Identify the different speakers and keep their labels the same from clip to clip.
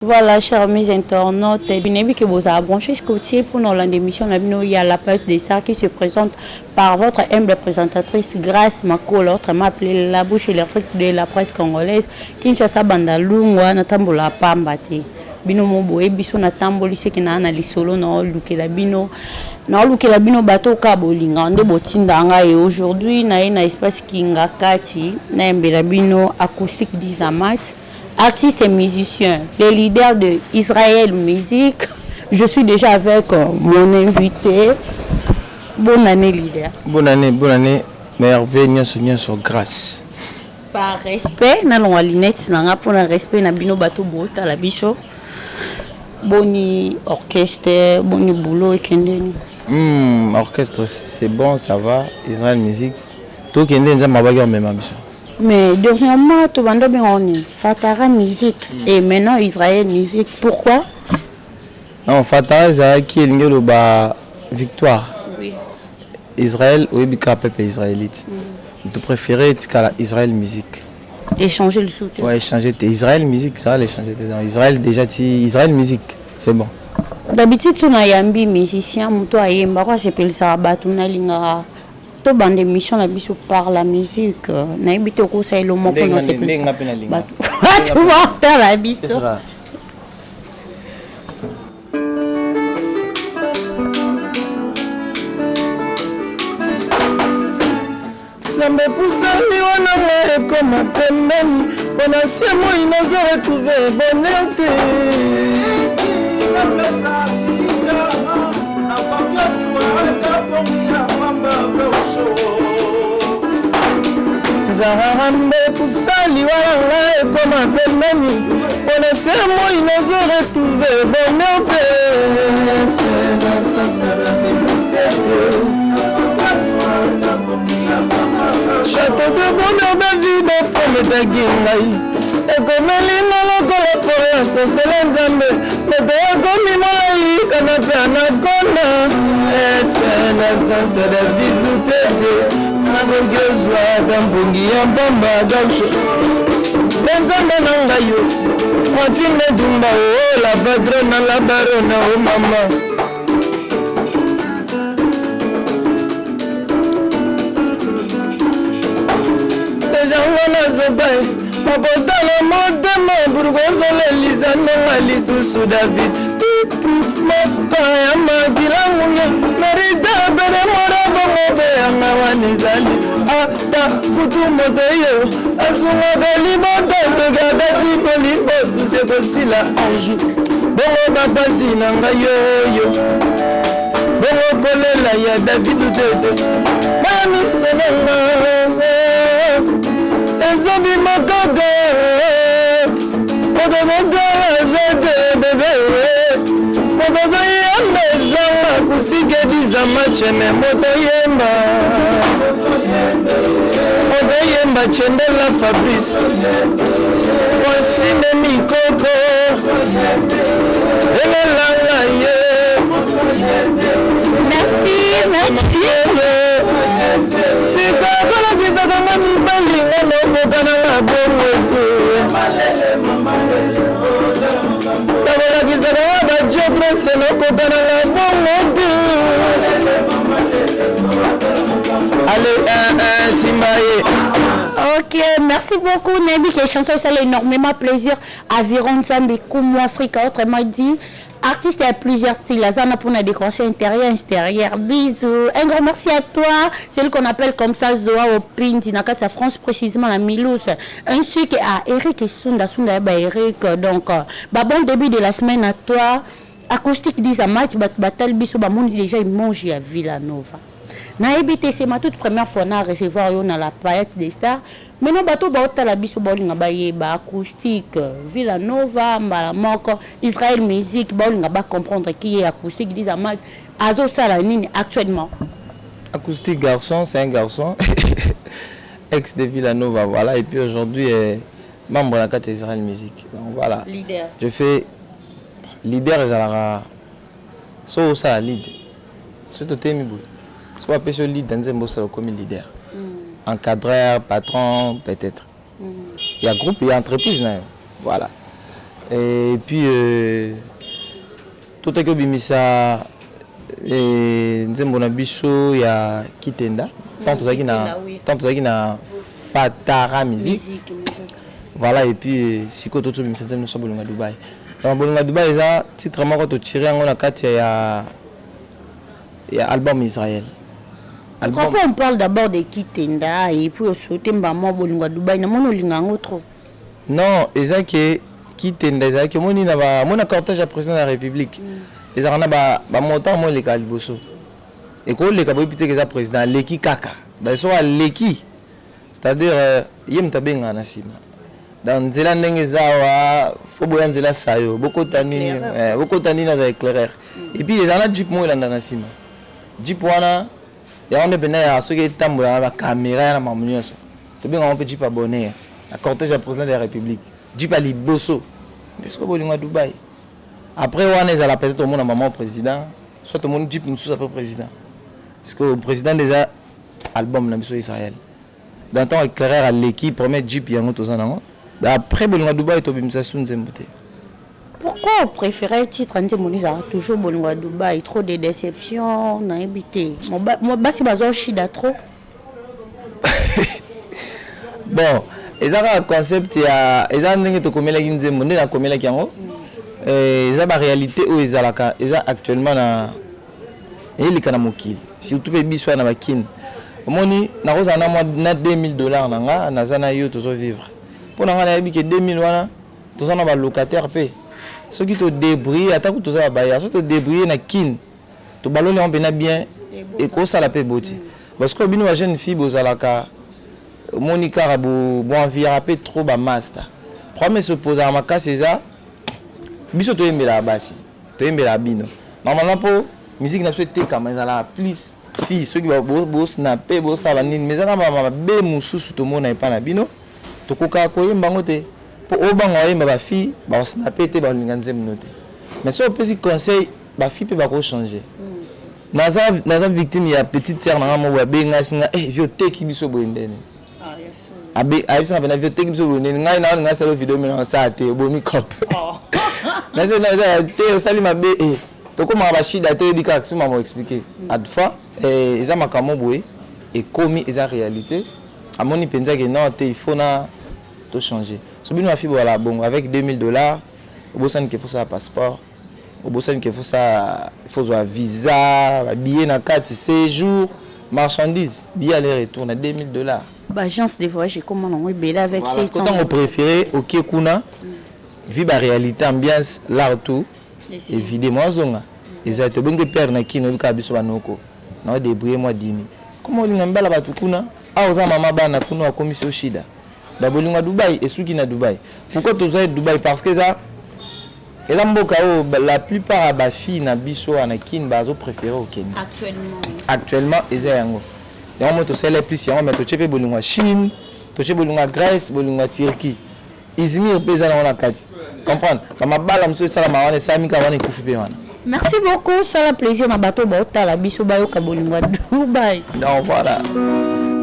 Speaker 1: Voilà, chers amis internautes, bien que vous avez branché Scoutier pour nous l'émission. Il y a la page des stars qui se présente par votre humble présentatrice Grace Mako, autrement appelée la bouche électrique de la presse congolaise. Kinshasa Bandalungwa, Natambola Pambati. Bino mobo ebiso na tamboli ce qui na lisolo na lukela bino bato ka bolinga nde botinda nga et aujourd'hui na espace kinga kati na mbela bino acoustique d'Izamat. Artistes et musiciens, les leaders de Israël Musique. Je suis déjà avec mon invité. Bonne année, leader.
Speaker 2: Bonne année. Merveille, sur grâce.
Speaker 1: Par respect, nous avons Linette, pour le respect, nous avons bateau à la bicho. Boni orchestre, boni boulot et kendeni.
Speaker 2: Orchestre, c'est bon, ça va. Israël Musique. Tout kendeni, ça m'a bagé en même ambition.
Speaker 1: Mais dernièrement, tout le monde a Fatara Musique et maintenant Israël Musique. Pourquoi?
Speaker 2: Non, Fatara, c'est qui est le victoire.
Speaker 1: Oui.
Speaker 2: Israël, oui, peuple israélite. Tu préférais Israël Musique.
Speaker 1: Échanger le soutien.
Speaker 2: Ouais, échanger. Israël Musique, ça va l'échanger. Israël, déjà, Israël Musique, c'est bon.
Speaker 1: D'habitude, tu as un musicien, tu as un c'est ça, to bande émission la biso par la musique na ibito ko sa elo moko na c'est plus tu vois la biso
Speaker 3: Zambe pusali wana mwe koma pembeni pona semo inozo retrouver bonheur te na pesa linga na kokoswa ta pongia Zaharambe pusali wala ekoma pembeni pona semo inozo retrouver bonheur te château de bonheur David promete gingai ekomeli nolokola forêt asosele nzambe moto akomi molai kana mpe anakona espene absence David lutete nakoki ozwa ata mpongi ya mpamba gausho nde nzambe na ngai yo mwafine dumba o la patrona la barona o mama deja ngona zobai mapotala motema burgozole lisanonga lisusu David moko ya makilangunye merita bere morabongo mpe yanga wanizali ata kutu moto yo asungaka libota sekabeti kolimbo suse kosila anju bongo bapasi na ngai yoyo bongo kolela ya David tete maya misonanga ezobi makaka otozotala zete bebe otozoyemba ezanga acoustique edizama cheme motoyemba otoyemba chendela Fabrice Francine Mikoko elelanga ye
Speaker 1: merci
Speaker 3: sikakala kitakanga mibalinga nokokananga borwete sakolakisakanga bajotrese nokokananga bongo te allez simbaye.
Speaker 1: Ok, merci beaucoup Nebi qui est chanson, ça fait énormément plaisir. Aviron Zambi, Koumou Africa, autrement dit, artiste à plusieurs styles. Azana pour la décoration intérieure, extérieure. Bisous. Un grand merci à toi. C'est ce qu'on appelle comme ça Zoa au Pinti, dans la France, précisément la Milouz. Ainsi qu'à Eric et Sunda Eric. Donc, bon début de la semaine à toi. Acoustique d'Izamat, Batal Bisso, Bamoun déjà il mange à Villanova. Naïbité, c'est ma toute première fois à recevoir dans la palette des stars. Mais non, bateau baota la biso bowling ba acoustique Villanova, Malamoko, Israël Musique, bowling ba comprendre qui est acoustique d'Izamat. Azo Salanine actuellement.
Speaker 2: Acoustique garçon, c'est un garçon. Ex de Villanova, voilà. Et puis aujourd'hui, membre de la carte Israël Musique. Donc voilà.
Speaker 1: Leader.
Speaker 2: Je fais leader Zalara. So ça lead. Surtout Témibou. Soit appelé ce lead dans un boss comme leader. Encadreur, patron, peut-être. Il y a groupe, il y a entreprise. Voilà. Et puis tout est que bimisa nzembo na biso ya Kitenda tant que na Fatara musique voilà et puis siko tout bimisa nzembo so bolonga Dubaï donc bolonga Dubaï ça titre moko to tirer ngona kati ya album Israël.
Speaker 1: Pourquoi on parle d'abord de Kitenda et puis au sauté mbamo bolonga Dubaï na mono lingango trop.
Speaker 2: Non, eza que Kitenda eza que moni na ba mona cortège à président de la République. Les arana ba montant moi les caliboso. Et quand les cabo pité que ça président leki kaka. Ba so leki. C'est-à-dire yem tabenga na sima. Dans nzela ndenge zawa fo boya nzela sayo boko tani na éclaireur. Et puis les arana jeep moi na sima. Jeep wana ya on bena ya so ke tambola ba caméra na mamunyoso. To benga on peut jeep abonné. La cortège à président de la République. Jeep ali bosso. Est-ce que bolinga Dubaï? Après, on est à la peut-être au monde maman président, soit au monde Jeep nous sommes après président. Parce que le président déjà album la mission Israël. Dans temps éclaireur à l'équipe premier Jeep yango tous en après bolinga Dubaï to bimisa sunzembote.
Speaker 1: Pourquoi on préférait titre Antemoniza toujours bolinga Dubaï trop de déceptions na habité. Moi basi bazo shida trop.
Speaker 2: Bon, et ça un concept ya eza ndenge to komela kinzembo ndenge na komela kyango. Eza ba réalité o ezalaka eza actuellement na elika na mokili surtout pe biso na bakine omoni na koza na moi na $2000 nanga nazana yo tozo vivre pona nga na yebi ke 2000 wana toza na ba locataire pe soki to débrouiller ata ko toza ba ya so to débrouiller na kin to balole on pena bien et ko sala pe boti parce que bino wa jeune fille bozalaka omoni karabo bon envie pe trop ba master premier se poser à makasi eza biso to yembela basi to yembela bino normalement pour musique na souhaité comme ezala plus fille ceux qui bo snapper bo sala nini mais ezala mama be mususu to mona epa na bino to koka ko yemba ngote po obango yemba ba fille ba snapper te ba linga nzembo note mais so petit conseil ba fille pe ba ko changer naza victime ya petite sœur na mo wa benga singa vieux teki biso boendene abi ça va vieux teki biso boendene ngai na nga sala vidéo mais ça te bomi cop naza te sali mabe to ko ma ba shida te bika si maman expliquer adfa eza makamo boye et komi eza réalité amoni penza que non te il faut na to changer so bino afi voilà bon avec $2000 obosan qu'il faut ça passeport obosan qu'il faut ça il faut un visa billet na carte séjour marchandise billet aller retour na $2000
Speaker 1: ba agence de voyage comment on bela avec
Speaker 2: ces temps on préféré OK kuna vi ba réalité ambiance là tout évidemment zonga ezate bonge père na kino bika biso banoko na débrouiller moi dimi comment linga mbala batu kuna aoza mama bana kuna wa commission shida da bolinga Dubaï et suki na Dubaï pourquoi toza Dubaï parce que ça eza mboka o la plupart ba filles na biso na kin bazo préférer au Kenya actuellement eza yango yango moto sele plus yango mais to chepe bolinga Chine to chepe bolinga Grèce bolinga Turquie Izmir pesa na kati comprendre ça m'a bala mso sala mawana sami ka wana ikufi pe wana.
Speaker 1: Merci beaucoup, ça la plaisir na bato ba otala biso ba yo ka bolinga Dubaï.
Speaker 2: Donc voilà.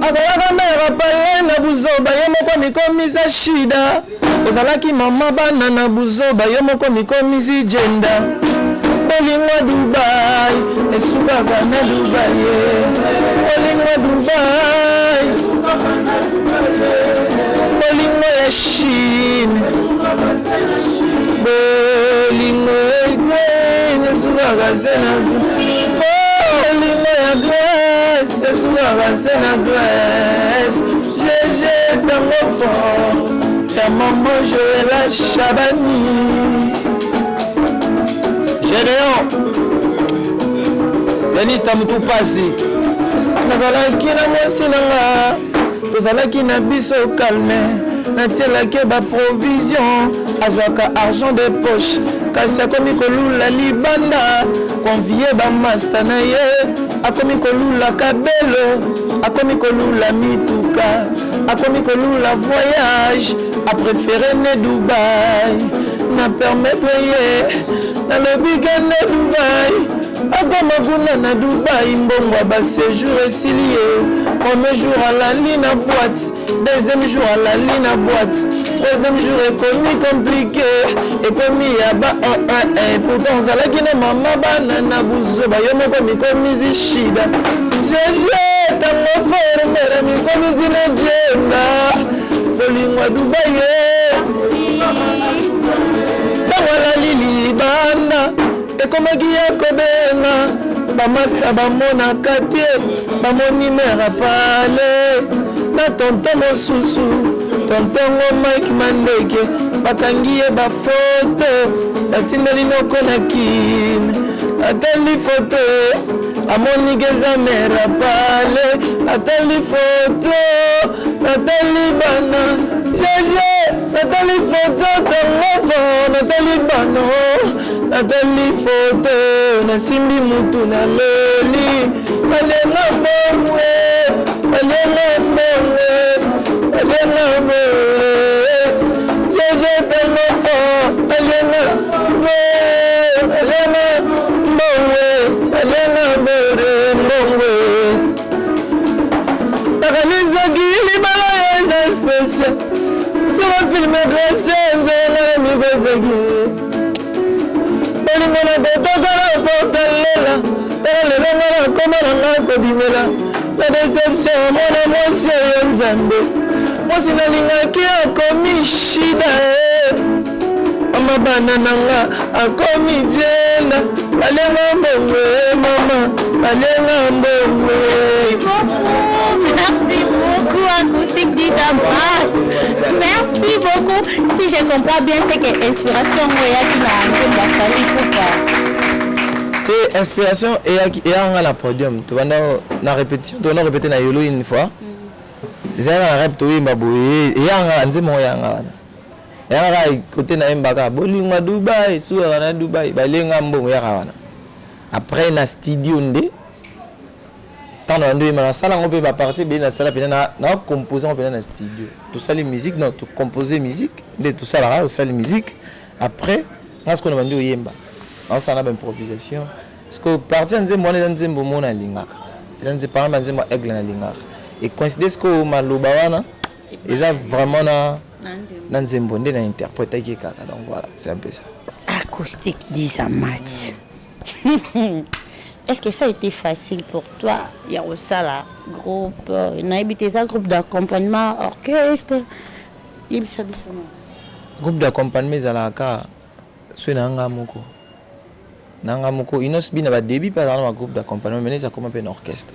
Speaker 3: Azalaka mera pale na buzoba yo moko mikomisa shida ozalaki mama bana na buzoba yo moko mikomisi jenda bolinga Dubaï esukaka na Dubaï bolinga Dubaï bolinga ya Chine bolinga esukaka sena bolinga ya Grèce esukaka sena Grèce Gégé tango fort ya maman Joëla Chabani Gédéon Denis Tamutu Pasi nazalaki na mwasi nanga tozalaki na biso calme natielaki ba provision azwaka argent de poche kasi akomi kolula libanda convie bamasta na ye akomi kolula kabelo akomi kolula mituka akomi kolula voyage apréféré ne Dubaï na permettre ye nalobi kende Dubaï akoma kuna na Dubaï mbongo ba séjour esili premier jour alali na boîte deuxième jour alali na boîte troisième jour ekomi compliqué ekomi ya ba pourtant ozalaki na mama bana na buzoba yo moko mikomizi shida jeje tango formera mikomizi na jenda bolingwa Dubaï tango alali libanda ekomaki ya kobenga bamasta bamonaka te bamoni mera pale na tonton mosusu tontongo Mike Mandeke bakangi ye bafoto batindeli noko na kine atali foto amoni keza mera pale atali foto natali bana jeje natali foto tongofo natali bano natali foto nasimbi mutu na leli balenga mbongwe balenga mbongwe balenga mbongwe jeje tongofo balenga mbongwe balenga mbongwe nakanizaki libala yeza spécial soko filme grâce nzonga mikozaki bolingo na kotokala portalela tala lelo nga na koma na nga kodimela na déception mwana mwasi oyo nzambe mwasi nalingaki akomi shida mama bana na nga akomi jenda balenga mbongwe mama balenga mbongwe.
Speaker 1: Merci beaucoup, Acoustique d'Isamat. Merci beaucoup. Si je comprends bien, c'est que inspiration qui
Speaker 2: et inspiration et on a la podium. Tu vas na répétition, tu vas répéter na yolo une fois. C'est un rap to imbaboye et on a nzemo yanga. Et on a côté na imbaka bolinga Dubaï, soura na Dubaï, balenga mbongo ya kawana. Après na studio ndé tant on doit dans salle on peut pas partir bien dans salle puis na composer on peut dans studio tout ça les musiques non tout composer musique de tout ça là ça les musique après on ce qu'on a vendu au yemba on ça na improvisation parce que partir nzembo on est nzembo mona linga nzembo par exemple nzembo aigle na linga et coïncide ce que maloba wana ils ont vraiment na nzembo ndé na interpréter qui kaka donc voilà c'est un peu ça.
Speaker 1: Acoustique d'Isamat. Est-ce que ça a été facile pour toi? Il y a aussi là, groupe, groupe d'accompagnement, orchestre.
Speaker 2: Groupe d'accompagnement, Zalaka, c'est Nangamoko. Nangamoko, il n'y a pas de début par un groupe d'accompagnement, mais ça comme un orchestre.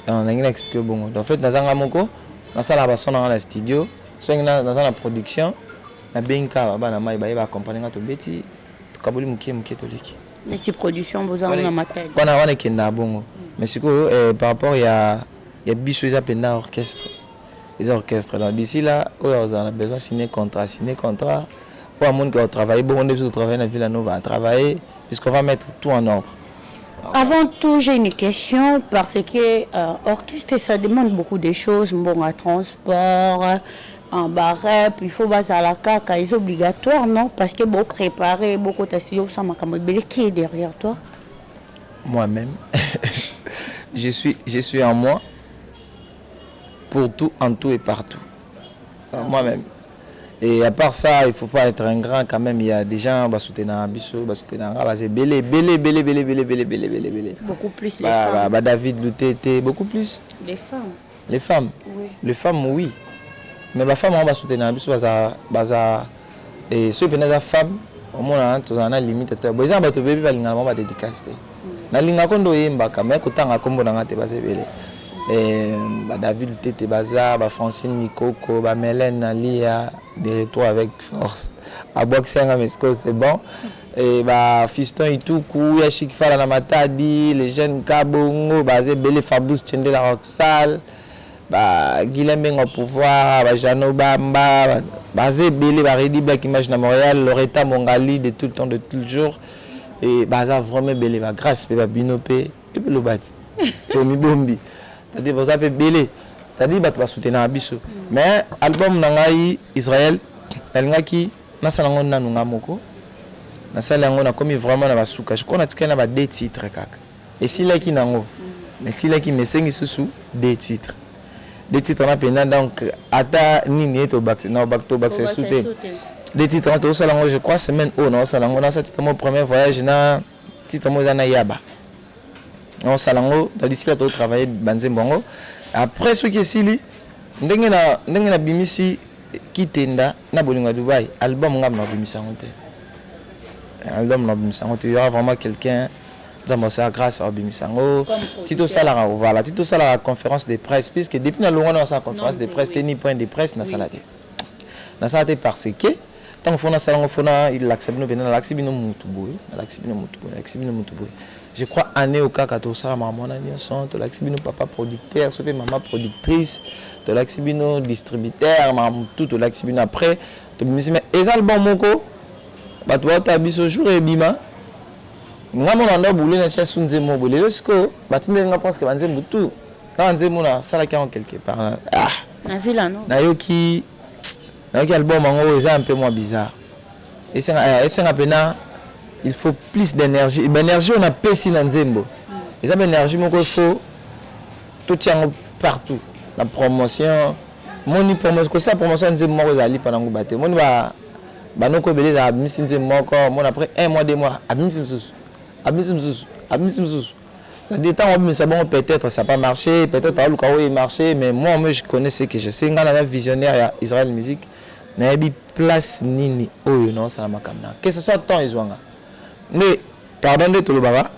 Speaker 2: On a expliqué bon. En fait, dans Nangamoko, dans la basson dans le studio, soit dans la production, na benka ba na mai ba accompagner to beti, to kabuli mukie toliki.
Speaker 1: Les petites productions, vous en avez dans ma tête.
Speaker 2: On a qui est bon. Mais c'est que par rapport, il y a Bichou, ils appellent orchestre. Les orchestres. D'ici là, on a besoin de signer contrat. Pour un monde qui va travailler, bon, on a besoin de travailler dans la ville, on va travailler, puisqu'on va mettre tout en ordre.
Speaker 1: Avant tout, j'ai une question, parce que orchestre, ça demande beaucoup de choses. Bon, à transport, en barrette, il faut baser à la caca, c'est obligatoire, non? Parce que beaucoup préparer, beaucoup de studio, ça m'a comme qui est derrière toi?
Speaker 2: Moi-même, je suis en moi pour tout, en tout et partout. Moi-même. Et à part ça, il ne faut pas être un grand quand même. Il y a des gens qui vont soutenir Bissot, c'est belé.
Speaker 1: Beaucoup plus les femmes.
Speaker 2: David Loutete, beaucoup plus.
Speaker 1: Les femmes?
Speaker 2: Les femmes?
Speaker 1: Oui.
Speaker 2: Les femmes, oui. Mais ma femme, on va soutenir Bissot, et ceux qui sont des femmes, au moins, tu as une limite. Si tu as un bébé, tu vas dédicacer. Na linga kondo yemba mais kutanga kombo na ngate base belé David Tete Baza, Francine Mikoko, Mélène Nalia, des retours avec force. À boxer c'est bon. Et Fiston et tout, Kouya Chikfala Namatadi, les jeunes Kabongo, basé Belé Fabous Tchende la Roxal, Guilhem au pouvoir, Jano Bamba, basé Belé Baridi Black Image na Montréal, Loretta Mongali de tout le temps, de tout le jour. Et baza vraiment belé va grâce pe binopé et puis le bati et mi bombi c'est-à-dire vous avez belé c'est-à-dire bat va soutenir biso mais album nangai Israël elngaki na salango nanu ngamoko na sala yango na komi vraiment na basuka je crois na tika na ba 2 titres kaka et si là qui nango mais si là qui me sengi susu 2 titres na pena donc ata nini eto back na back to back c'est souté 2 titres na to sala yango je crois semaine o na sala yango na sa titre mon premier voyage na titre mo na yaba on sala yango dans d'ici là to travailler banzembo yango après ce qui est sili ndenge na bimisi kitenda na bolinga Dubaï album ngam na bimisa ngote album na bimisa ngote il y aura vraiment quelqu'un dans ça grâce à bimisa ngo Tito Salara voilà Tito Salara conférence de presse puisque depuis na longa na sa conférence de presse ni point de presse na salate parce que tant fona salongo fona il accepte no bena l'accepte no mutuboy je crois année au cas to ça maman na son to l'accepte no papa producteur so maman productrice to l'accepte no distributeur maman tout to l'accepte après to bimisa les albums moko bato ta biso jour et bima ngamo na ndo boulé na tia sunze mo boulé lorsque batinde nga pense que banzembo tout na nzembo na sala ka en quelque part
Speaker 1: na villa non
Speaker 2: na yoki album ngo est un peu moins bizarre et c'est un pena il faut plus d'énergie l'énergie on a pesi na nzembo et ça énergie moko il faut tout tient partout la promotion moni promotion que ça promotion nzembo mo ezali pendant ngo baté moni ba banoko belé za bimisi nzembo moko mon après 1 mois 2 mois abimisi msusu ça dit tant mais ça bon peut-être ça pas marché peut-être pas le cas où il marché mais moi je connais ce que je sais ngana visionnaire Israël musique na yebi place nini oyo non ça makamna que ce soit temps izwanga mais pardon de tout le baba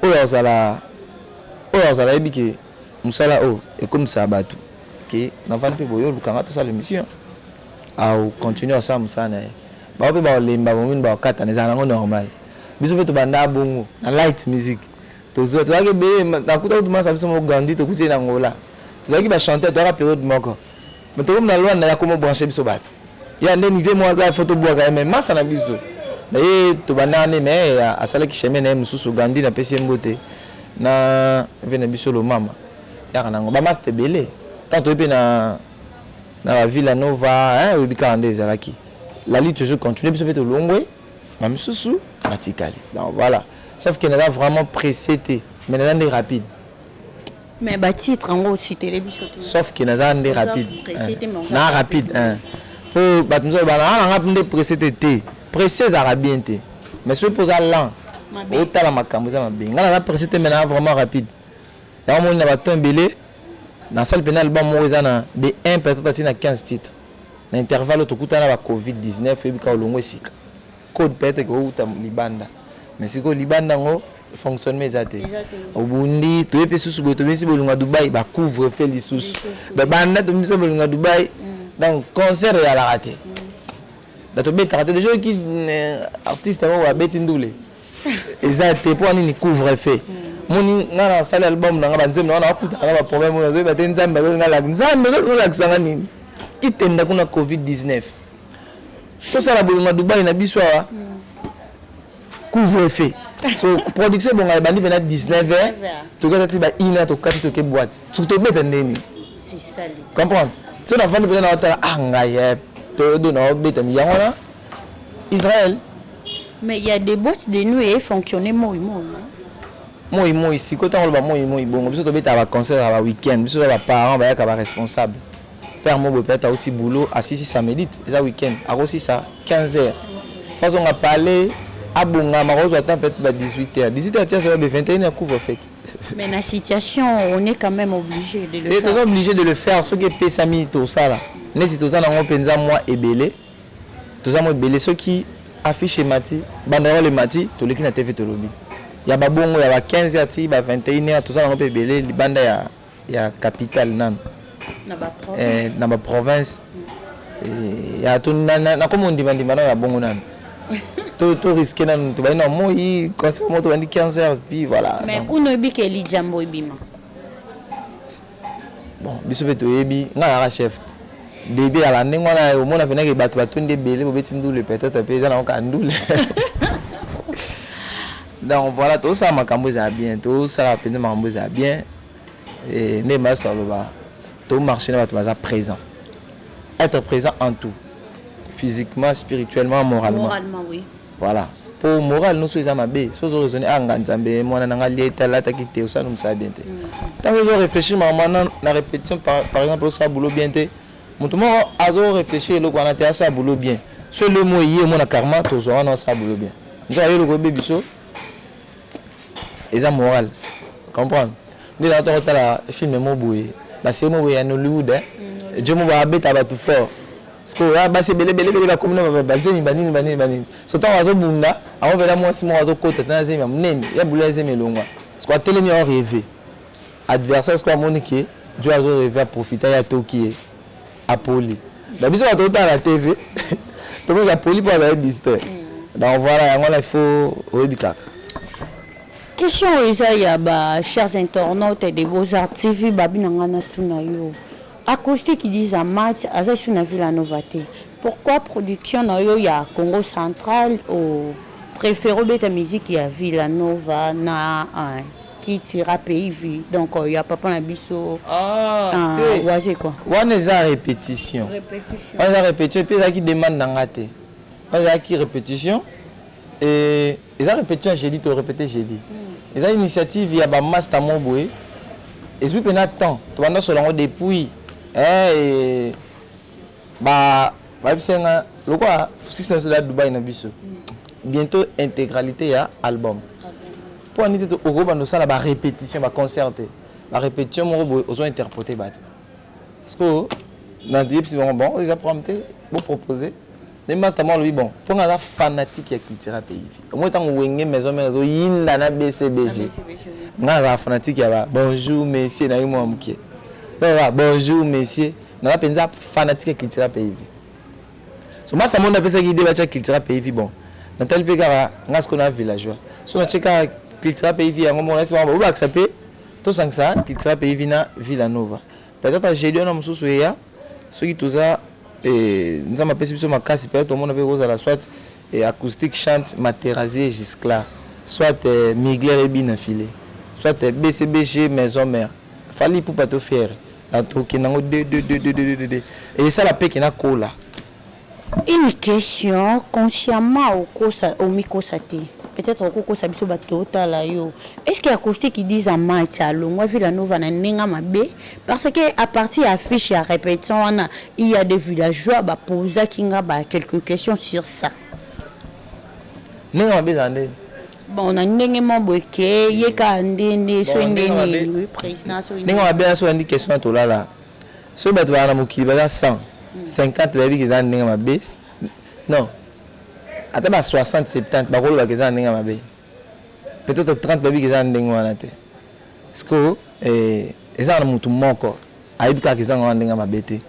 Speaker 2: oyo zala yebi que musala o et comme ça batu que na vante boyo lukanga to ça l'émission au continuer ça musana ba pe ba lemba bomin ba kata nezana ngo normal biso pe to banda bongo na light music to zo to ake be na kuta to masa biso mo gandi to kuti na ngola to ake ba chanter to ra période moko mais to comme na loi na ya komo brancher biso bato ya ndeni niveau mo za photo boa ka mais masa na biso na ye to banda ne mais asala ki chemin na mususu gandi na pesi mbote na vena biso lo mama ya kana ngo ba master belé tanto pe na la Villa Nova hein ubika ande zalaki la lutte toujours continue biso pe to longwe ma mususu matikali donc voilà sauf qu'il est vraiment pressé mais il est rapide
Speaker 1: mais bah titre en gros si télévision
Speaker 2: sauf qu'il est rapide na rapide hein pour batunzo bana na ngapinde pressé pressé za bien té mais ce posa lent otala makambo za mabenga na pressé mais na vraiment rapide donc on a baton belé dans salle pénal album mo ezana de 1 peut-être na 15 titres na intervalle to kutana ba covid-19 et bika olongo sika code peut-être que ou tam libanda mais si ko libanda ngo fonctionne mais até obundi to epe susu boto mesi bolunga Dubaï ba couvre fait li susu ba banda to mesi bolunga Dubaï donc concert ya la raté da to beta raté les gens qui artiste wa beti ndule ezate pour ni couvre fait moni ngana sala album na banzem na akuta na ba problème na zo ba tenzamba zo ngala nzamba zo la kisanga nini itenda kuna covid-19 tout ça la bolunga Dubaï na biswa couvre-feu so production bon ga bandi vena 19h to ga tati ba ina to kati to ke boîte surtout beta ndeni
Speaker 1: c'est ça
Speaker 2: comprendre so na vandi vena na anga ya période na beta mi yangona Israël
Speaker 1: mais il y a des boîtes de nuit et fonctionner moi
Speaker 2: si côté on ba moi bon biso to beta ba concert ba week-end biso ba parents ba ya ka ba responsable père mo peut-être aussi boulot à 6 ça médite ça week-end à aussi ça 15h façon on a parlé à bonga marozo attend peut-être 18h 18h tiens c'est 21h couvre fête
Speaker 1: mais la situation on est quand même obligé de le faire
Speaker 2: on est obligé de le faire ce qui peut sami tout ça là net tout ça na penza moi ebelé tout ça moi ebelé ceux qui affiche mati bandera le mati to leki na TV to lobby ya ba bongo ya ba 15h ti ba 21h tout ça na ebelé libanda ya capitale nan na ba province ya to na comme on dit bandimana ya bongo nan to risqué nan to ba na moi concert moto bandi 15h puis voilà
Speaker 1: mais kuno bi ke li jambo ibima
Speaker 2: bon biso beto yebi nga la chef début à la ndenge wana omona pena ke bato batonde belé bobeti ndule peut-être pe za na ka ndule donc voilà tout ça makambo za bien tout ça pena makambo za bien et ne ma so loba tout marcher na bato baza présent être présent en tout physiquement spirituellement moralement
Speaker 1: oui
Speaker 2: voilà pour moral nous sommes à B so raisonner anga nzambe mwana nanga lieta la takité ça nous ça bien té tant que je réfléchis maman la répétition par exemple ça boulot bien té mutu mo azo réfléchir le kwana té ça boulot bien so le mot yé mon karma to zo na ça boulot bien j'ai le go biso et ça moral comprendre ni la to la film mo boye ba c'est mo boye en Hollywood je mo ba beta ba tout fort parce que là bah c'est belé ba comme na ba zemi banini so to azo bunda amo vela moi si mo azo kota na zemi mnene ya bula zemi longwa parce que télé mi a rêvé adversaire quoi monique Dieu azo rêvé à profiter ya toki à poli ba biso ba to la TV to mo ya poli pour aller distrait donc voilà il faut obikaka.
Speaker 1: Question Isaiah, chers internautes des Beaux-Arts TV, Babinangana Tunayo. Acoustique qui disent à Match, Azach na Villa Novaté. Pourquoi production il y a Congo Central au préféré de musique qui a Villa Nova na qui tira pays vie. Donc il y a papa na biso. Ouais quoi.
Speaker 2: On est à répétition. On est à répétition puis ça qui demande d'engater. On est à qui répétition et ils ont répété j'ai dit tu répéter j'ai dit. Ils ont une initiative il y a ba master Moboé. Et puis pendant temps, tu vas dans selon depuis et bah c'est le quoi si c'est là Dubaï na biso. Bientôt intégralité ya album. Pour en être au groupe ça la répétition va concerter. La répétition mon robot aux interpréter ba. Parce que dans des bon ils apprennent pour proposer les masterman lui bon pour un fanatique ya culture pays. Au moins tant wenge maison yinda na BCBG. Nga fanatique ya bonjour messieurs na moi mkie. Bonjour messieurs na penza fanatique ya culture pays. So moi ça mon appelle ça qui débat ya culture pays bon. Na tel pega nga ce qu'on a villageois. So na cheka culture pays ya ngomona c'est bon ba accepter to sangsa culture pays na Villanova. Peut-être j'ai dit on a mususu ya ceux qui tout ça et nous avons appelé ça ma casse peut-être tout le monde avait rose à la soit et acoustique chante Materazzi Gisclar soit Migler et Bin affilé soit BCBG maison mère fallait pour pas te faire la toki nango deux et ça la paix qui na cola.
Speaker 1: Une question consciemment au micro saté. Peut-être au ça biso bato la yo. Est-ce qu'il y a acoustique qui disent en match à Longwa Villanova na ninga mabe parce que à partir affiche à répétition il y a des villageois ba poser kinga ba quelques questions sur ça.
Speaker 2: Ninga mabe zande.
Speaker 1: Bon na ndenge mo boke yeka ndene so ndene oui président so
Speaker 2: ninga mabe so andi question to là. So bato ba na mokili ba 100 50 baby qui zande ninga mabe. Non. Attends 60 70 ba rolo ba keza ndinga mabe. Peut-être 30 baby keza ndinga wana te. Parce que eza na mutu moko ayibika keza ndinga mabe te.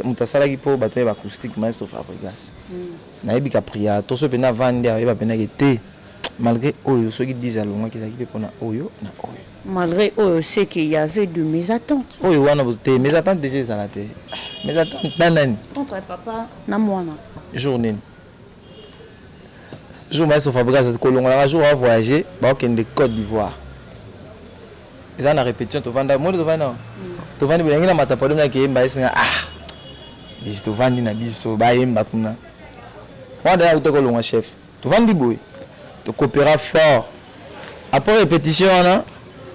Speaker 2: Mutasala ki po bato ba acoustique maestro Fabregas. Na yibika priya to so pena vande ayeba pena ke te. Malgré oyo ceux qui disent alonga keza ki pe pona oyo na oyo.
Speaker 1: Malgré c'est qu'il y avait de mes attentes.
Speaker 2: Oyo wana te mes attentes déjà ça la te. Mes attentes nanani.
Speaker 1: Contre papa na mwana.
Speaker 2: Journée. Jour maestro Fabregas kolonga jour à voyager ba okende Côte d'Ivoire. Ils ont la répétition to vanda moi to vanda. To vanda bilingi na matapado na kiyemba isinga dis to vandi na biso ba yemba kuna. Wanda uto kolonga chef. To vandi boy. To coopérer fort. Après répétition na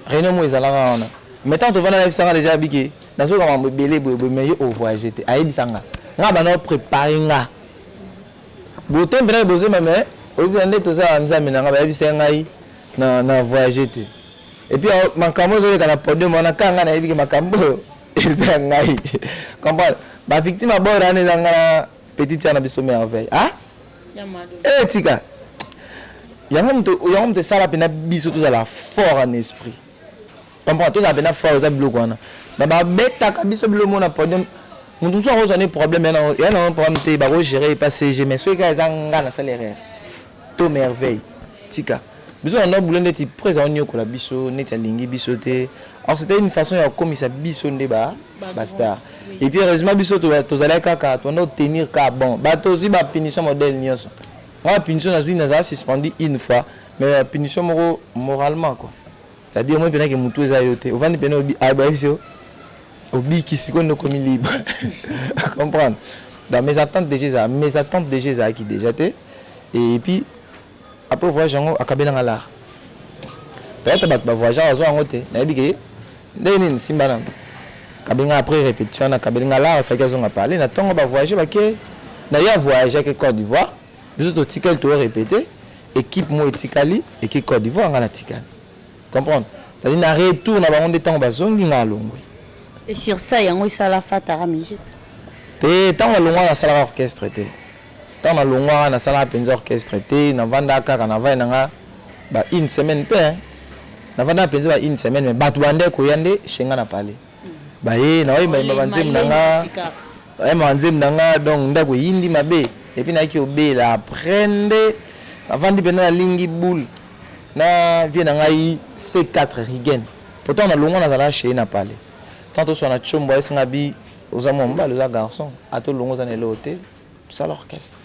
Speaker 2: réunion mo ezalaka wana. Maintenant to vanda na bisanga déjà biki. Nazo ka mbele boy mais au voyager te. Ayi bisanga. Nga bana préparer nga. Botem bena besoin même oui, on est tous à Nzambe na ngaba yebisa ngai na voyager te. Et puis makambo zo kana podium on a kanga na yebiki makambo eza ngai. Comprendre? Ba victime abora na zanga petite na biso merveille. Ah? Yamado. Tika. Yango mte sala pena biso tous à la fort en esprit. Comprendre? Tous à pena fort za bloc wana. Na ba beta ka biso bloc na podium. Nous sommes en problème il y a un problème te ba gérer passer je mais ceux qui zanga na salaire. To merveille tika biso on boulon neti présent on yokola biso neti alingi biso te. Alors c'était une façon ya comme ça biso ndeba basta et puis heureusement biso to zala kaka to na tenir ka bon ba to zi ba punition modèle nyonso la punition na za suspendu une fois mais punition moralement quoi c'est-à-dire moi pena que mutu eza yote au vandi pena obi ba biso obi qui se connaît comme libre comprendre dans mes attentes déjà qui déjà te et puis après voyage yango akabela nga l'art peut-être ba voyage azo yango te na yebike ndeni simba na kabenga après répétition na kabela l'art fa kazo nga parler na tongo ba voyager ba ke na ya voyager ke Côte d'Ivoire biso to tikel to répéter équipe mo etikali équipe Côte d'Ivoire nga na tikali comprendre ça dit na retour na bango de tongo ba zongi nga longwe
Speaker 1: et sur ça yango ça la fatara musique
Speaker 2: te tongo longwa na sala orchestre te tongo longwa na sala penza orchestre te na vanda kaka na vai nga ba une semaine pe na vanda penza ba une semaine mais batu bande ko yande shenga na pale ba ye na oyimba imba banzemu nanga oyimba banzemu nanga donc ndako yindi mabe et puis na ki obela aprende avant de na lingi boule na vie na ngai C4 Rigen pourtant na longo na zala chez na pale tantôt sur na chombo esinga bi ozamo mbalo za garçon ato longo za na lote ça l'orchestre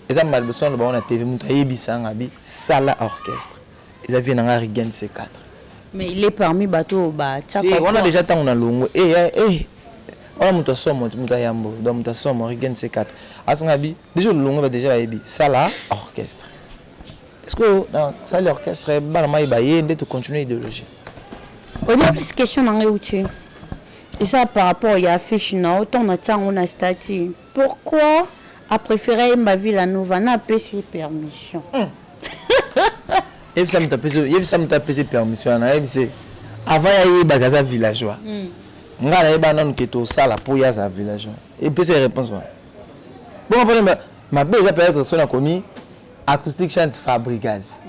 Speaker 2: eza mal besoin de ba na TV muta yebisa nga bi sala orchestre eza vie na nga Rigen C4
Speaker 1: mais il est parmi bateau ba tsa
Speaker 2: on a déjà tant on a longo on a muta somo muta yambo donc muta somo Rigen C4 asanga bi déjà longo ba déjà yebi sala orchestre. Est-ce que dans ça l'orchestre balama ibaye de continuer idéologie?
Speaker 1: On a plus question dans les et ça par rapport à affiche na autant na tango na statut. Pourquoi a préféré ma ville à Nova na pesi permission?
Speaker 2: Et ça me tape permission na c'est avant ya bagaza villageois. Ngala eba non keto sala pour ya za villageois. Et puis c'est réponse. Bon problème ma belle peut-être son a commis acoustique chante Fabregas.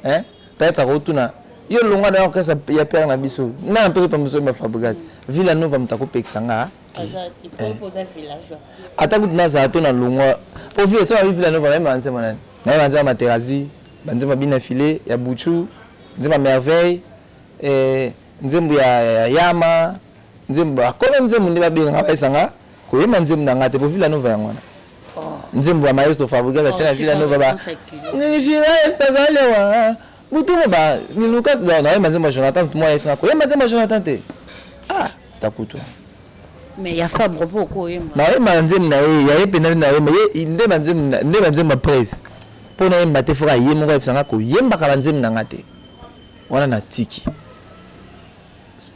Speaker 2: Hein? Peut-être retourna. Yo longa na orchestre ya père na biso. Na peut permission ma Fabregas. Villanova mtako pexanga.
Speaker 1: Il propose villageois.
Speaker 2: Ata gut na za to na longa. Pour vivre to Villanova même anse manane. Na banza materazi, banza mabina filé ya Buchu, nzema merveille nzembo ya Yama, nzembo akona nzembo ndi babenga baisanga ko yema nzembo na ngate pour Villanova yangwana. Nzembo ya maestro Fabregas atina Villanova ba. Ni reste zalewa. Butu ba ni Lucas do na yema nzembo Jonathan tout moi yesa ko yema nzembo Jonathan te. Ah, takutu.
Speaker 1: Mais ya Fabre poko yema.
Speaker 2: Na yema nzembo na ye ya penali na yema ye nde nzembo presse. Pour na yema te fora yema ko yepsanga ko yemba ka nzembo na ngate. Wana na tiki.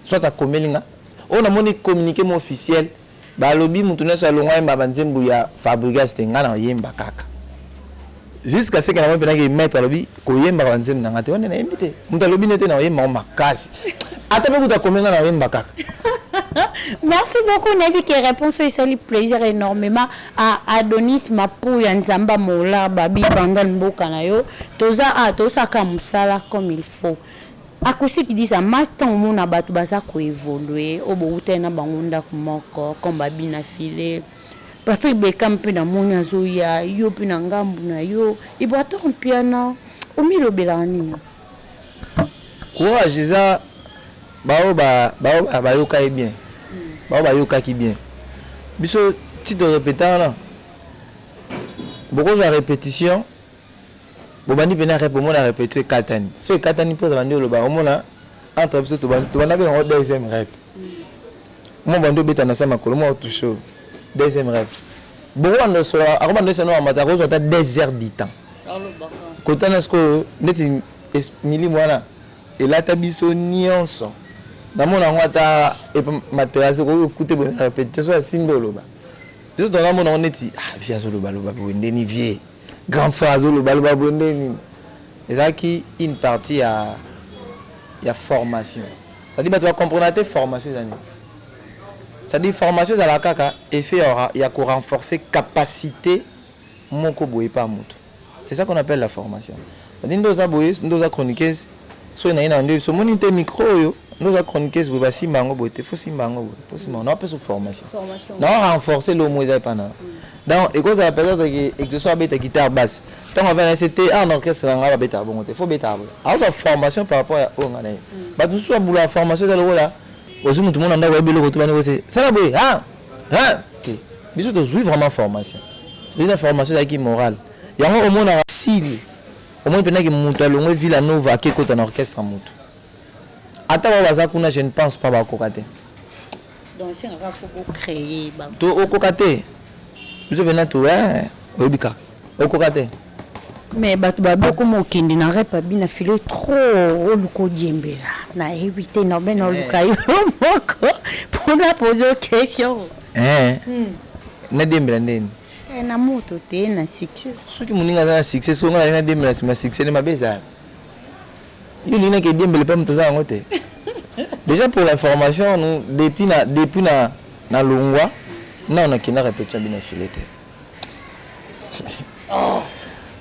Speaker 2: Soit à komelinga. On a moni communiqué mon officiel. Ba lobi mutu na salonga yemba banzembo ya Fabregas te ngana yemba kaka. Jusqu'à ce que la mère que mettre lobi ko yemba banzembo na ngate wana na yembite. Mutu lobi nete na yemba makasi. Ata pe kuta komenga na yemba kaka.
Speaker 1: Merci beaucoup Nabi qui répond ça ça lui plaisir énormément à Adonis Mapou ya Nzamba Mola babi pendant mboka na yo toza comme ça comme il faut. Acoustique qui dit ça master au monde abatu baza ko évoluer obo na bangonda kumoko comme babi na filé Patrick Beckham pe na moni azoya yo pe na ngambu na yo iboto piano o milo belani
Speaker 2: courage ça ba yoka bien ba yoka ki bien biso titre répétant là beaucoup de répétition bobandi pena répéter la répéter katani so katani pose bandi lo ba omona entre biso to bana be en deuxième rep mo bando beta na sama kolo mo touche deuxième rep bon on so aroma no seno amata ko so ta 2 heures du temps kotana sko neti mili mwana elata biso nyonso na mona ngwata materazo ko écouter bonne répétition so simbo loba biso to ngamo na neti via zo loba bonde ni vie grand frère zo loba bonde ni ezaki une partie ya formation ça dit ba tu vas comprendre tes formations zani ça dit formation za la kaka effet ya ko renforcer capacité moko boye pa mutu c'est ça qu'on appelle la formation ça dit ndoza boye ndoza chroniqueuse so na ina ndio so monite micro yo ndoza chroniqueuse boye basi mango boye te fo simbango boye to simbango na peso formation non renforcer le moïse pa na donc et cause la période que je sois bête guitare basse tant on va c'était en orchestre nga ba beta bon te fo beta bon alors formation par rapport au ngana ba tout soit boula formation za lo là ozu mutu mona ndako ebelo ko tubani ko c'est ça la boye OK biso to jouer vraiment formation c'est une formation qui morale yango au monde style au moins pendant que mutu alongo Villanova qui est en orchestre mutu ata ba baza kuna je ne pense pas ba kokate
Speaker 1: donc c'est un faut créer
Speaker 2: to o kokate biso bena to obika o kokate
Speaker 1: Mais bato baboko mo kindi na repa bina filé trop oluko diembela na éviter na ben oluka yo moko pour la poser question
Speaker 2: na diembela ndeni
Speaker 1: na moto te na succès
Speaker 2: soki moninga za na succès so ngala na diembela sima succès ne mabeza yo lina ke diembela pa mutaza ngo te déjà pour l'information nous depuis na longwa na on a kina répétition bina filé te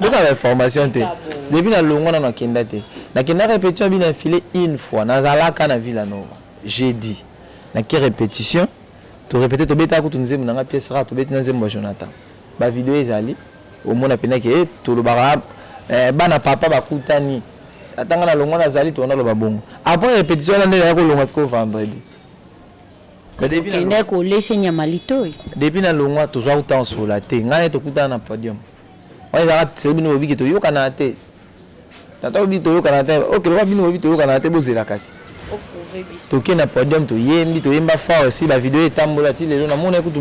Speaker 2: vous avez l'information depuis na longo na kenda te na kenda répétition bien filé une fois na zalaka na Villanova jeudi na ki répétition to répéter to beta ko to nzembo na pièce ra to beta nzembo Jonathan ba vidéo ezali au mona pena ke to lo bara bana papa bakutani atanga na longo na zali to na lo babongo après répétition na ndela ko longo ko vendredi
Speaker 1: depuis ko laisser nyamalito
Speaker 2: depuis na longo to zwa autant sur la te ngane to kutana na podium. On a c'est bien obi to yo kanate. Tata obi to yo kanate. OK, le bino obi to yo kanate bozela kasi. To ke na podium to yembi to yemba fort aussi la vidéo etambola ti lelo na mona kutu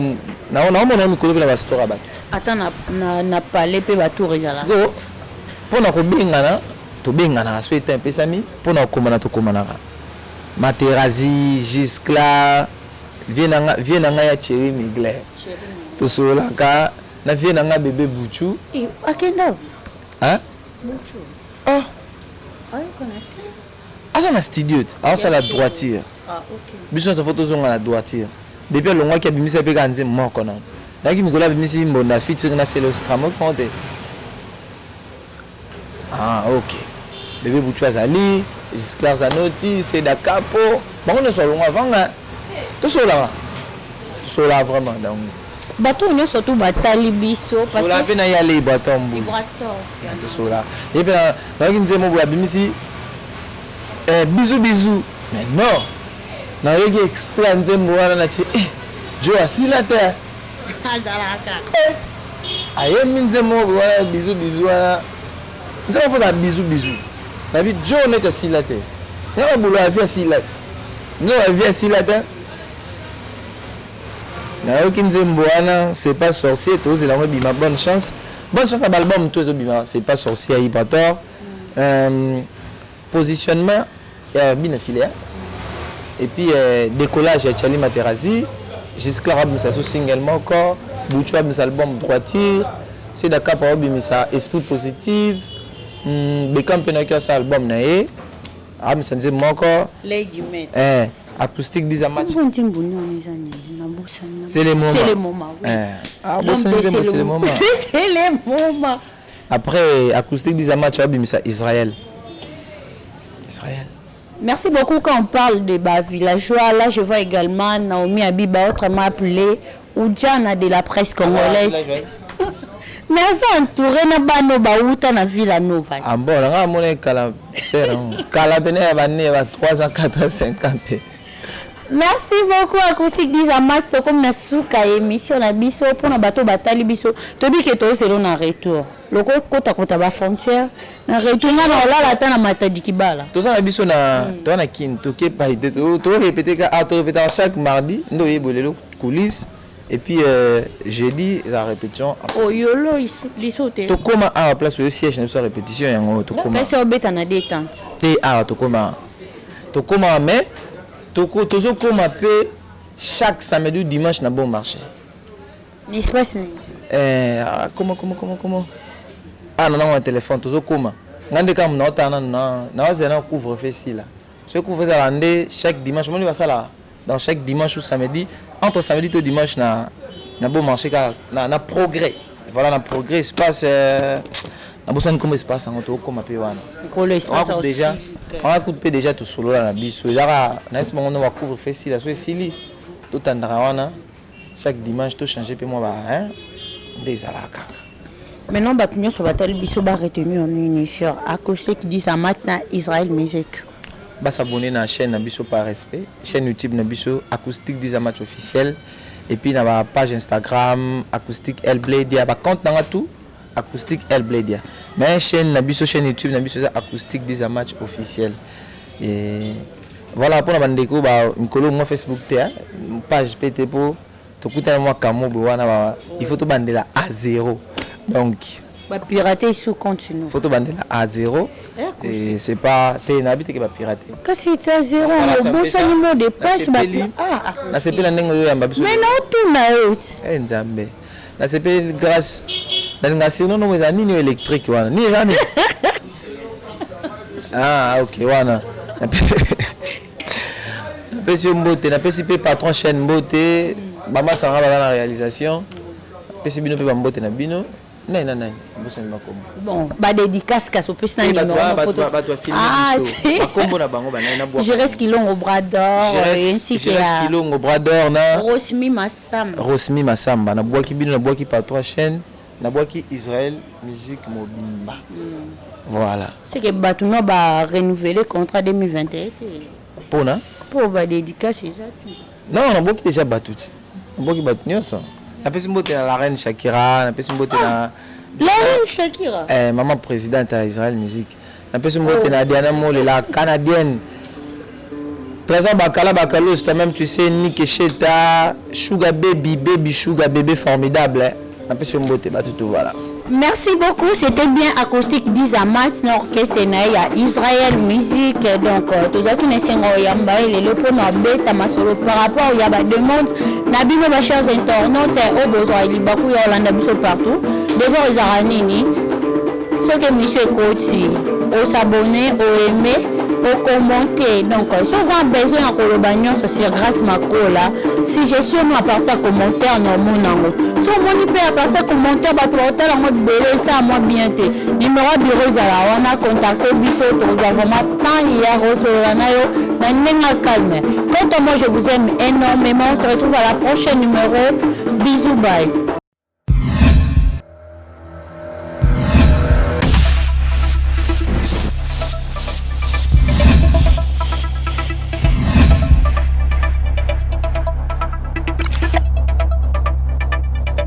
Speaker 2: na mona mikolo na ba store bato.
Speaker 1: Ata na parler pe bato rezala.
Speaker 2: So pona ko bengana to bengana so eta pesami pona ko komana to komana. Materazi Giscla vienanga ya Thierry Migler. To sola ka na vie na nga bébé Bouchou
Speaker 1: akenda
Speaker 2: hein
Speaker 1: Bouchou
Speaker 2: ay connaître na studio alors ça la droiture
Speaker 1: OK
Speaker 2: biso na photo zonga la droiture depuis longwa ki abimisa pe kanze moko na naki mikola bimisi mbona fit na selo scram konte OK bébé Bouchou azali Gisclar Zanoti c'est da capo bon on so longwa vanga to sola vraiment donc
Speaker 1: bato nyo surtout batali biso
Speaker 2: parce que la peine y aller bato mbus sola et puis na kinzemo bwa bimisi bisou mais non na yegi extra nzembo wana na chi jo asila te
Speaker 1: azalaka
Speaker 2: aye minzemo bwa bisou wana nzema foza bisou na bi jo ne ta sila te na bulo avia sila te no avia sila te c'est pas sorcier, tous les bima bonne chance à l'album tous bima c'est pas sorcier à Ibator positionnement bien affilié et puis décollage à Charlie Materazzi jusqu'à Rab ça sous singlement encore Bouchou mes album droiture c'est d'accord pour bimisa esprit positif Beckham Penaka ça album naé Rab ça disait encore
Speaker 1: Lady Met
Speaker 2: acoustique des matchs.
Speaker 1: C'est les moments. Oui.
Speaker 2: C'est les moments.
Speaker 1: C'est les moments.
Speaker 2: Après, acoustique des matchs, Israël.
Speaker 1: Merci beaucoup quand on parle de villageois. Là, je vois également Naomi Abiba, autrement appelée Oudjana de la presse congolaise. Merci entouré na bano bauta na Villanova.
Speaker 2: Ah bon, là, on est kala va 3 ans, 4 ans, 5 ans.
Speaker 1: Merci beaucoup acoustique Dizamas comme na suka émission na biso pour na bato batali biso tobi ke to selo na retour loko kota ba frontière na retour na la ta na matadi kibala
Speaker 2: to ça na biso na to na kin to ke pa ite to répéter chaque mardi ndo yebolelo coulisses et puis jeudi la répétition
Speaker 1: yolo lisote
Speaker 2: to koma à place au siège na so répétition yango to koma
Speaker 1: kasi obeta na détente
Speaker 2: te to koma mais Tozo comme appelé chaque samedi ou dimanche na bon marché.
Speaker 1: L'espace
Speaker 2: comment non un téléphone tozo comme ngande kam na otana na zena couvre-feu si là. Ce couvre-feu rendre chaque dimanche on va ça là dans chaque dimanche ou samedi entre samedi et dimanche na bon marché na progrès. Voilà na progrès espace na bosan comme espace en auto comme appelé wana. Déjà on a coupé déjà tout solo là na biso genre na ce moment on va couvre fait si la so sili tout andra wana chaque dimanche tout changer pe moi ba des alaka
Speaker 1: maintenant ba tunyo so batali biso ba retenu en une sur acoustique dit ça match na Israël Music
Speaker 2: ba s'abonner na chaîne na biso par respect chaîne YouTube na biso acoustique dit ça match officiel et puis na ba page Instagram acoustique El Bladia ba compte na tout acoustique El Bladia mais chaîne nabiso chaîne YouTube nabiso acoustique des matchs officiels et voilà pour la bandeko ba nkolo mo Facebook te page PT pour to kuta moi kamo wana il faut to bandela à 0 donc
Speaker 1: pirater sous continue.
Speaker 2: Photo bandela à 0. Et c'est pas t'es n'habite que va pirater.
Speaker 1: Qu'est-ce que c'est à 0 le bon animal de passe
Speaker 2: na sepeli la ndenge ya mbabiso.
Speaker 1: Mais non tout na out.
Speaker 2: Nzambe. Na sepeli grâce na ngasi non non za nini électrique wana. Ni za ni. Ah OK wana. Na pesi mbote na pesi pe patron chaîne mbote mama sanga ba na réalisation. Pesi bino pe ba mbote na bino. Non.
Speaker 1: Bon, dédicace qu'à ce petit numéro. Je reste qui l'ont au bras d'or.
Speaker 2: Je reste qui l'ont au bras d'or.
Speaker 1: Rosmi Massamba.
Speaker 2: Rosmi Massamba. Na bois qui bino na bois qui par 3 chaînes. Na bois qui Israël musique mobimba. Voilà.
Speaker 1: C'est que Batouno va renouveler le contrat 2021.
Speaker 2: Pour na?
Speaker 1: Pour dédicace déjà.
Speaker 2: Non, na bois qui déjà battu. Na bois qui battu ça. Na pesi mbote na la reine Shakira, na pesi mbote na
Speaker 1: la reine Shakira.
Speaker 2: Maman présidente à Israël Musique. Na pesi mbote na Diana Mole la canadienne. Présent Bakalos toi-même tu sais Nick Cheta, Sugar Baby Sugar Bébé formidable. Na pesi mbote ba tout voilà.
Speaker 1: Merci beaucoup, c'était bien acoustique d'Izamat, l'orchestre à Israël Musique. Donc, tout ça qui n'est pas yamba, il est le point bêta masolo par rapport à la demande. Nabimo, mes chers internautes, au besoin, il y a beaucoup de partout. Déjà, les Aranini, ceux qui monsieur Koti, au s'abonner, au aimer, au commenter. Donc, si vous avez besoin de Kolobagnon sur grâce Makola, si je suis à partir de commentaire, non, mon si vous peut à partir de commentaire, vous pouvez en mode belé, ça, moi bien. Numéro bureau, on a contacté Bissot, vous avez vraiment tant hier, au calme. Quant à moi, je vous aime énormément. On se retrouve à la prochaine numéro. Bisous, bye.